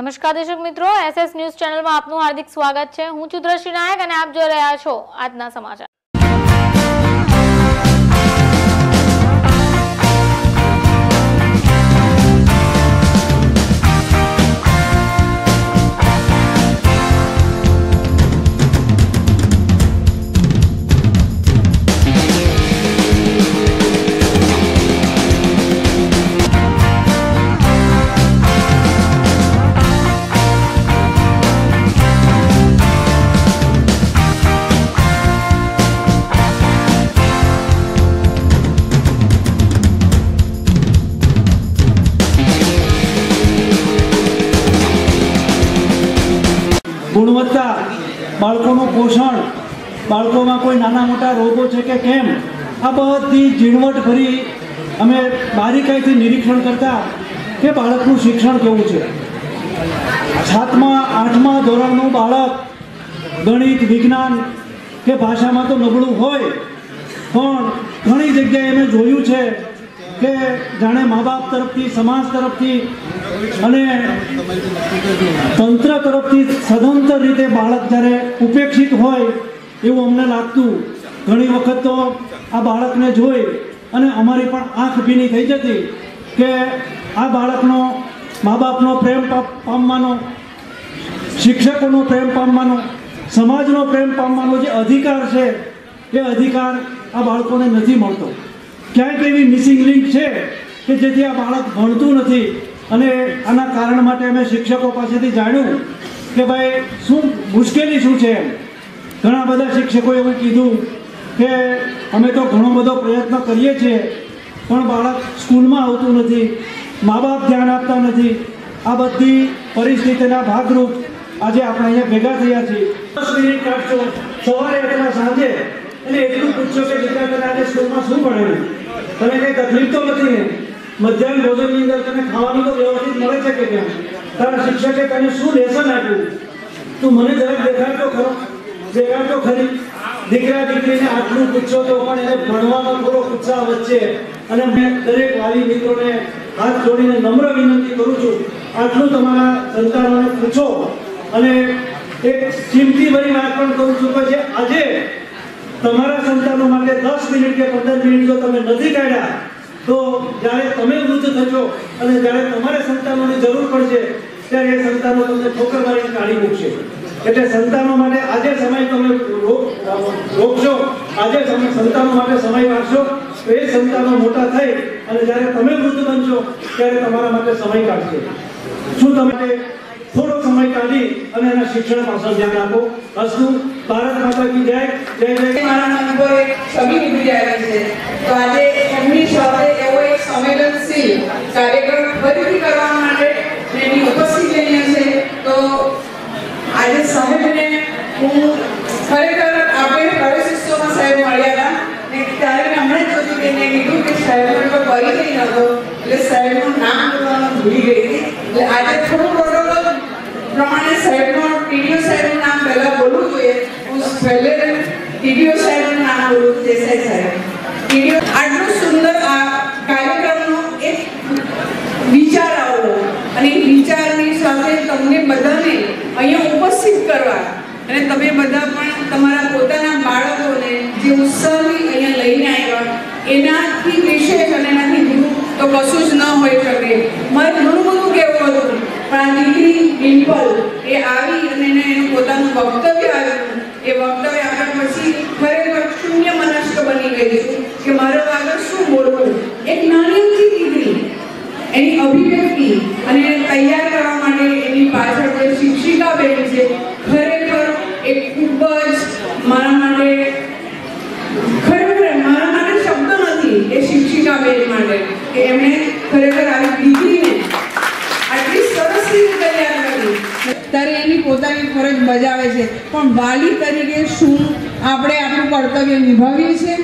નમસ્કાર દર્શક મિત્રો, SS ન્યૂઝ ચેનલમાં આપનું હાર્દિક સ્વાગત છે। હું છું દ્રષ્ટિ નાયક અને આપ જોઈ રહ્યા છો આજના સમાચાર। गुणवत्ता बाळकोનું પોષણ બાળકોમાં કોઈ નાના મોટા રોગો છે કે કેમ આ બધી ઝીણવટ ભરી અમે બારીકાઈથી નિરીક્ષણ કરતા કે બાળકનું શિક્ષણ કેવું છે। 7મા 8મા ધોરણનું બાળક ગણિત વિજ્ઞાન કે ભાષામાં તો નબળું હોય પણ ઘણી જગ્યાએ અમે જોયું છે કે જાણે મા બાપ તરફથી સમાજ તરફથી અને તંત્ર તરફથી સદંતર રીતે બાળક જ્યારે ઉપેક્ષિત હોય એવું અમને લાગતું। ઘણી વખત તો આ બાળકને જોઈ અને અમારી પણ આંખ ભીની થઈ જતી કે આ બાળકનો મા બાપનો પ્રેમ પામવાનો, શિક્ષકોનો પ્રેમ પામવાનો, સમાજનો પ્રેમ પામવાનો જે અધિકાર છે એ અધિકાર આ બાળકોને નથી મળતો। ક્યાંક એવી મિસિંગ લિંક છે કે જેથી આ બાળક ભણતું નથી અને આના કારણ માટે અમે શિક્ષકો પાસેથી જાણ્યું કે ભાઈ શું મુશ્કેલી શું છે। ઘણા બધા શિક્ષકોએ એવું કીધું કે અમે તો ઘણો બધો પ્રયત્ન કરીએ છીએ પણ બાળક સ્કૂલમાં આવતું નથી, મા બાપ ધ્યાન આપતા નથી। આ બધી પરિસ્થિતિના ભાગરૂપ આજે આપણે અહીંયા ભેગા થયા છીએ। 10 મિનિટ કાઢશો સવારે અથવા સાંજે અને એટલું પૂછશો કે દીકરા તને આજે સ્કૂલમાં શું ભણેલું, તને કંઈ તકલીફ તો નથી ને, મધ્યાહન ભોજનની અંદર તને ખાવાનું તો વ્યવસ્થિત મળે છે કે કેમ, તારા શિક્ષકે તને શું લેસન આપ્યું, તું મને જરાક દેખાડતો ખરો, દેખાડતો ખરી। દીકરા દીકરીને આટલું પૂછશો તો પણ એને ભણવાનો થોડો ઉત્સાહ વધશે। અને મેં દરેક વાલી મિત્રોને હાથ જોડીને નમ્ર વિનંતી કરું છું, આટલું તમારા સંતાનોને પૂછો। અને એક ચીમતી ભરી વાત પણ કહું છું કે જે આજે તમારા સંતાનો માટે 10 મિનિટ કે 15 મિનિટ જો તમે નથી કાઢ્યા તો જ્યારે તમે વૃદ્ધ થશો અને જ્યારે તમારે સંતાનોની જરૂર પડશે ત્યારે એ સંતાનો તમને ઠોકર મારીને કાઢી મૂકશે। એટલે સંતાનો માટે આજે સમય તમે રોકશો, આજે સંતાનો માટે સમય કાઢશો તો એ સંતાનો મોટા થઈ અને જ્યારે તમે વૃદ્ધ બનશો ત્યારે તમારા માટે સમય કાઢશે। શું તમે થોડો સમય કાઢી અને એના શિક્ષણ પાછળ ધ્યાન આપો। અસ્તુ ભારત માતા કી જય જય જય। મારા મન પર એક છબી ઉભરી આવી છે તો આજે એમની સાથે એવો એક સંવેદનશીલ કાર્યક્રમ ફરીથી કરવા માટે એની ઉપસ્થિત અહીંયા છે। તો આજે સાહેબને હું ખરેખર આપણે પ્રવેશોત્સવમાં સાહેબ મળ્યા હતા ને ત્યારે હમણાં જ જોયું કે એને કીધું કે સાહેબનો તો પરિચય નહોતો એટલે સાહેબનું નામ લેવાનું ભૂલી ગઈ હતી। એટલે આજે થોડું પ્રોટોકોલ પ્રમાણે સાહેબનો ટીડીઓ સાહેબનું નામ પહેલાં બોલવું જોઈએ। હું પહેલે ટીડીઓ સાહેબનું નામ બોલું, દેસાઈ સાહેબ। ટીડીઓ આટલું સુંદર આ કાર્યક્રમનો એક વિચાર આવો અને એ વિચારની સાથે તમને બધાને અહીંયા ઉપસ્થિત કરવા અને તમે બધા પણ તમારા પોતાના બાળકોને જે ઉત્સાહથી અહીંયા લઈને આવ્યા એનાથી વિશેષ અને એનાથી ગુરુ તો કશું જ ન હોઈ શકે। મારે ઘણું બધું કહેવું હતું પણ આ દીકરી ડિમ્પલ એ આવી અને એને એનું પોતાનું વક્તવ્ય આવ્યું। એ વક્તવ્ય આવ્યા પછી ખરેખર શૂન્ય મનસ્ક બની ગઈ છું કે મારે આગળ શું બોલવું। એક નાની દીકરી એની અભિવ્યક્તિ અને એને તૈયાર કરવા માટે એની પાછળ જે શિક્ષિકા બેન છે ખરેખર એ ખૂબ જ મારા માટે શબ્દ નથી એ શિક્ષિકા બેન માટે કે એમણે ખરેખર આવી દીકરીને આટલી સરસ રીતે તૈયાર કરી ત્યારે એની પોતાની ફરજ બજાવે છે। પણ વાલી તરીકે શું આપણે આપણું કર્તવ્ય નિભાવીએ છીએ।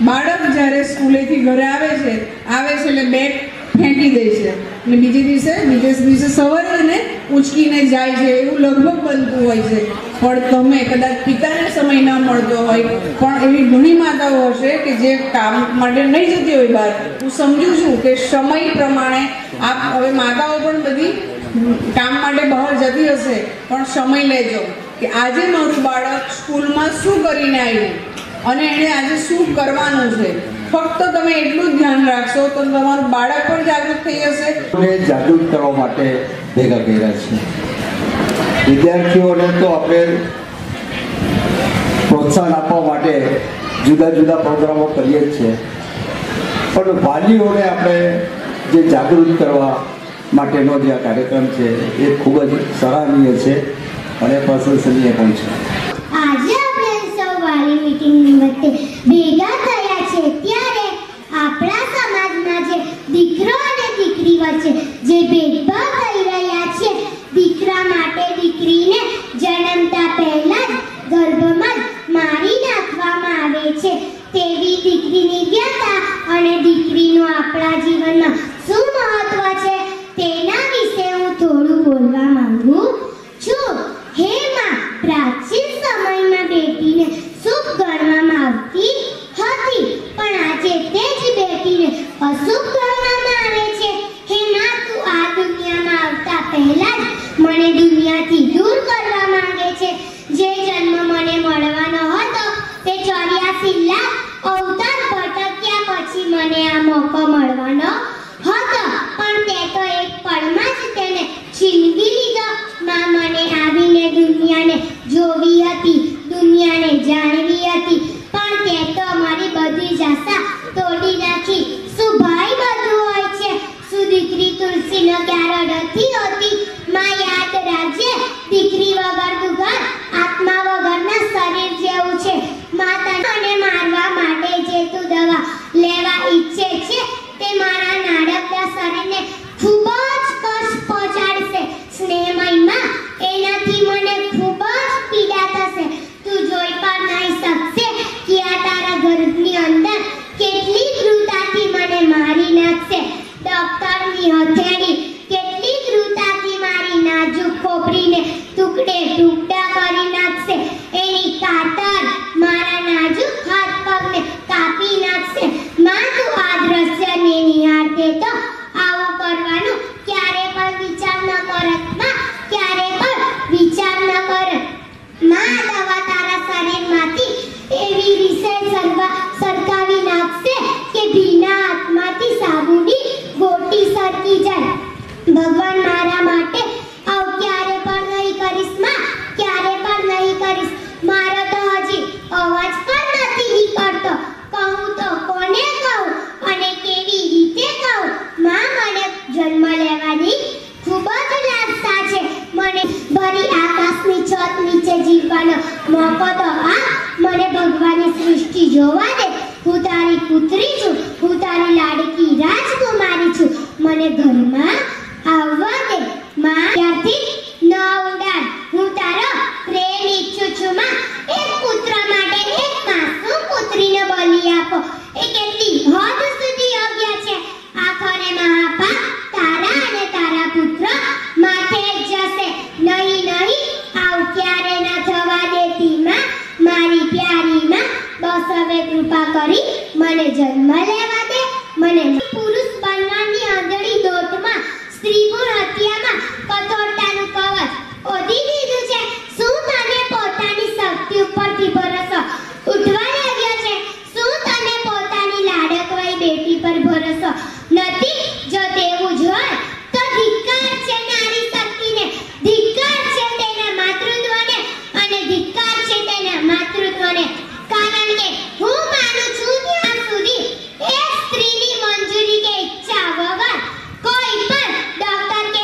બાળક જ્યારે સ્કૂલેથી ઘરે આવે છે એટલે બેગ ફેંકી દે છે અને બીજે દિવસે સવારે એને ઉચકીને જાય છે એવું લગભગ બનતું હોય છે। પણ તમે કદાચ પિતાને સમય ન મળતો હોય પણ એવી ઘણી માતાઓ હશે કે જે કામ માટે નહીં જતી હોય બહાર। હું સમજુ છું કે સમય પ્રમાણે આપ હવે માતાઓ પણ બધી કામ માટે બહાર જતી હશે પણ સમય લેજો કે આજે મારું બાળક સ્કૂલમાં શું કરીને આવ્યું અને એણે આજે શું કરવાનું છે. ફક્ત તમે એટલું જ ધ્યાન રાખશો તો તમારું બાળક પણ જાગૃત થઈ જશે. જાગૃત કરવા માટે ભેગા કર્યા છે. વિદ્યાર્થીઓને તો આપણે પ્રોત્સાહન આપવા માટે જુદા જુદા પ્રોગ્રામો કરીએ જ છે, પણ વાલીઓને આપણે જે જાગૃત કરવા માટેનો જે આ કાર્યક્રમ છે એ ખૂબ જ સરાહનીય છે અને પ્રશંસનીય પણ છે. આજે આપણે સૌ વાલી મીટિંગ નિમિત્તે ભેગા થયા છે ત્યારે આપણા સમાજમાં જે દીકરો અને દીકરી વચ્ચે જે ભેદભાવ થઈ રહ્યા છે, દીકરા માટે દીકરીને જન્મતા પહેલા જ ગર્ભમાં મારી નાખવામાં આવે છે, તેવી દીકરીની વ્યથા અને દીકરીનું આપણા જીવનમાં શું મહત્વ છે તેના વિશે હું થોડું બોલવા માંગુ છું. હે માં, પ્રાચીન સમયમાં બેટીને શુભ ગણવામાં આવતી હતી, પણ આજે તે જ બેટીને અશુભ ગણવામાં આવે છે. હે માં, તું આ દુનિયામાં આવતા પહેલા જ મને દુનિયાથી દૂર કરવા માંગે છે. જે જન્મ મને મળવાનો હતો તે 84 લાખ અવતાર ભટક્યા પછી મને આ મોકો મળવાનો હતો, પણ તે તો એક પળમાં જ તેને છીનવી લીધો. માં, મને આવીને દુનિયાને જોવી હતી, દુનિયાને જાણવી હતી, પણ તે તો મારી બધી જ આશા તોડી નાખી. શું ભાઈ બધું હોય છે? શું દીકરી તુલસીનો ક્યારો નથી હોતી? માં, યાદ રાખજે, દીકરી વગરનું ઘર આત્મા વગરના શરીર જેવું છે. માં, તને મારવા માટે જે તું દવા લેવા ઈચ્છે છે તે મારા નાનકડા શરીરને ખૂબ જ કષ્ટ પહોંચાડશે. સ્નેહમય માં, એનાથી મને ખૂબ જ પીડા થશે. તું જોઈ પણ નહીં શકશે કે આ તારા ગર્ભની અંદર કેટલી ક્રૂરતાથી મને મારી નાખશે. ડોક્ટરની હથેળી કેટલી ક્રૂરતાથી મારી નાજુક ખોપરીને ટુકડે ટુકડા કરી નાખશે. એની કાતર મારા નાજુક હાથ પગને કાપી નાખશે. માં, તું આ દ્રશ્યને નિહાળતે તો આવું કરવાનું ક્યારે પણ વિચાર ન કરત. માં, ક્યારે પણ વિચાર ન કરત. માં, દવા તારા શરીરમાંથી એવી રીતે સરકાવી નાખશે કે ભીના હાથમાંથી સાબુની ગોટી સરકી જાય. ભગવાન, મારા માટે આવું ક્યારે પણ નહીં કરીશ. માં, ક્યારે પણ નહીં કરીશ. મારો તો હજી અવાજ પણ નથી નીકળતો. કહું તો કોને કહું અને કેવી રીતે કહું? માં, મને જન્મ લેવાની ખૂબ જ લાલસા છે. મને ભરી આકાશની છત નીચે જીવવાનો મોકો તો આ. મને ભગવાનની સૃષ્ટિ જોવા દે. હું તારી પુત્રી છું, હું તારી લાડકી રાજકુમારી છું. મને ઘરમાં આવવા દે. માં, ત્યારથી ન ઉડાડ. હું તારો પ્રેમ ઈચ્છું છું. માં, એક પુત્ર માટે એક માસૂમ પુત્રીને બલિ આપો એ કેટલી હદ સુધી યોગ્ય છે? આખરે મહાપાપ તારા અને તારા પુત્ર માથે જ જશે. નહીં નહીં, આવું ક્યારે ન થવા દેતી. માં, મારી પ્યારી માં, બસ હવે કૃપા કરી મને જન્મ લેવા દે. મને પુરુષ બનવાની આંધળી દોટમાં સ્ત્રી ગુણ હત્યામાં કઠોરતાનું કવચ ઓઢી દીધું છે. શું તને પોતાની શક્તિ ઉપરથી ભરોસો ઉઠવા લાગ્યો છે? શું તને પોતાની લાડકવાઈ બેટી પર ભરોસો નથી? જો તેવું જ હોય તો ધિક્કાર છે નારી શક્તિને, ધિક્કાર છે તેના માતૃત્વને અને ધિક્કાર છે તેના માતૃત્વને. કારણ કે હું માનું છું ત્યાં સુધી એક સ્ત્રીની મંજૂરી કે ઈચ્છા વગર કોઈ પણ ડોક્ટર કે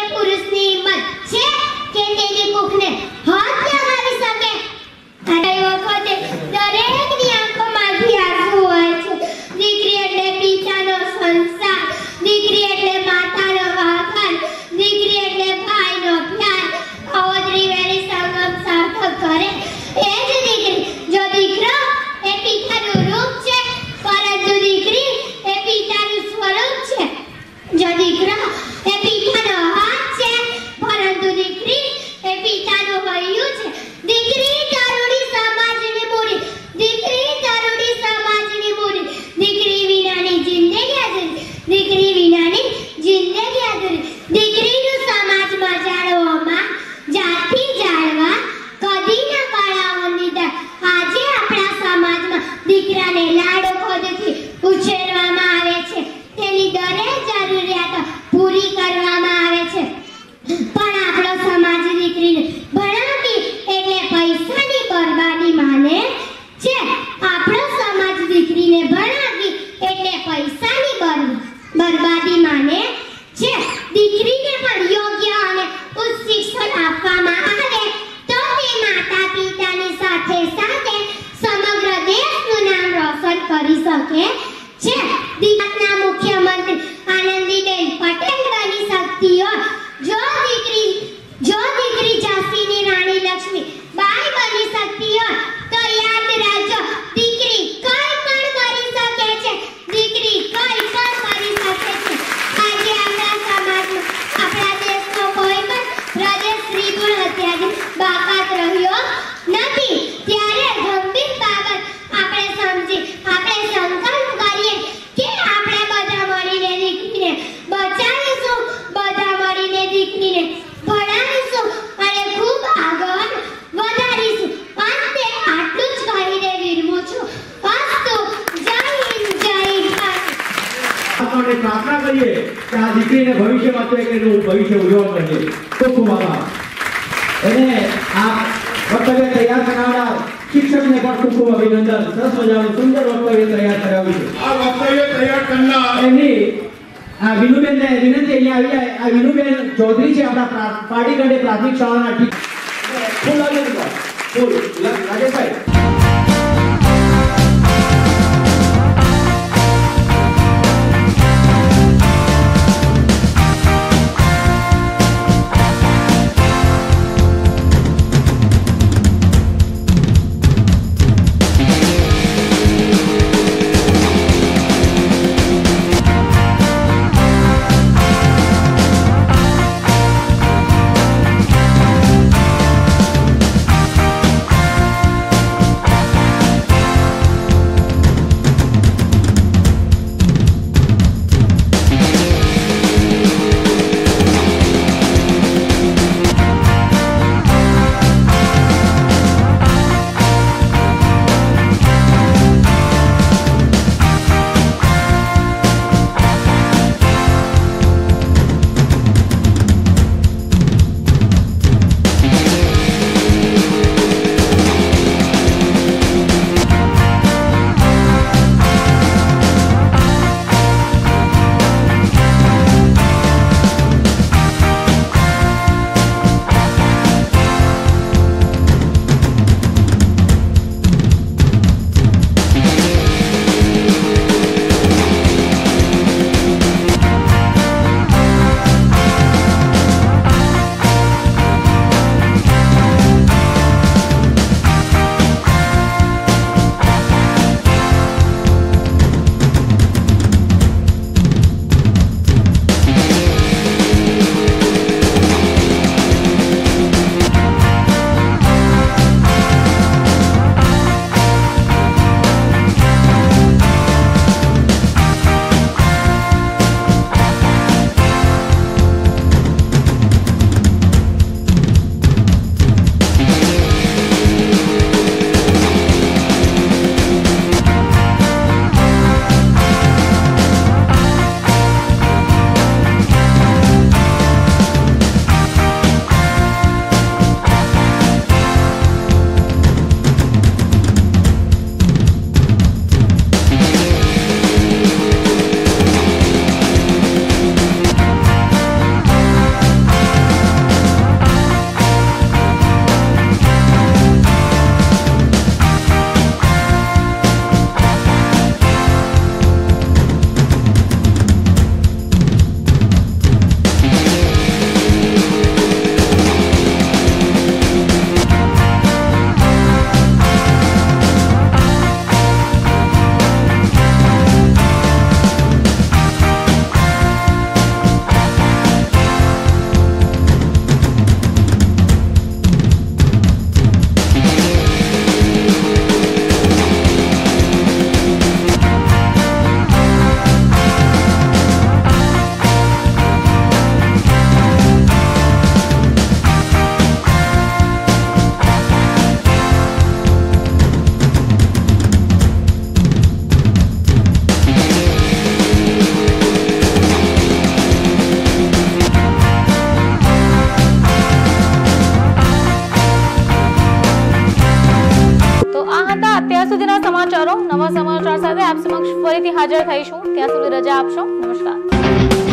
શકે છે. ગુજરાતના મુખ્યમંત્રી આનંદીબેન પટેલ બની શકતી હોય, જો દીકરી ઝાંસીની રાણી લક્ષ્મી બાઈ બની શકતી હોય તો યાદ રાખજો, દીકરી કઈ પણ કરી શકે છે. દીકરી કઈ પણ કરી શકે છે. આજે આપણા સમાજમાં, આપણા દેશનો કોઈ પણ પ્રદેશ સ્ત્રી ભ્રૂણ હત્યાથી બાકાત રહ્યો નથી. ત્યારે ગંભીર બાબત આપણે સમજી, આપણે સંકલ્પ કરીએ કે આપણે બધા મળીને દીકરીને બચાવીશું, બધા મળીને દીકરીને ભણાવીશું અને ખૂબ આગળ વધારીશું. અંતે આટલું જ કહીને વિરમું છું. અસ્તુ. જય હિન્દ, જય ભારત. આપણે પ્રાર્થના કરીએ કે આ દીકરીને ભવિષ્યમાં તો એક એનું ભવિષ્ય ઉજ્જવળ કરીએ. ખૂબ ખૂબ આભાર. અને આ વક્તવ્ય તૈયાર કરાવનાર શિક્ષકને પણ ખૂબ ખૂબ અભિનંદન. સરસ મજાનું સુંદર વક્તવ્ય તૈયાર કરાવ્યું છે. આ વક્તવ્ય તૈયાર કરનાર એમની આ વિનુબેનને વિનંતી અહીંયા આવી જાય. આ વિનુબેન ચૌધરી છે, આપણા પાડીગઢે પ્રાથમિક શાળાના ફૂલ રાજેશભાઈ. નવા સમાચાર સાથે આપ સમક્ષ ફરીથી હાજર થઈશું. ત્યાં સુધી રજા આપશો. નમસ્કાર.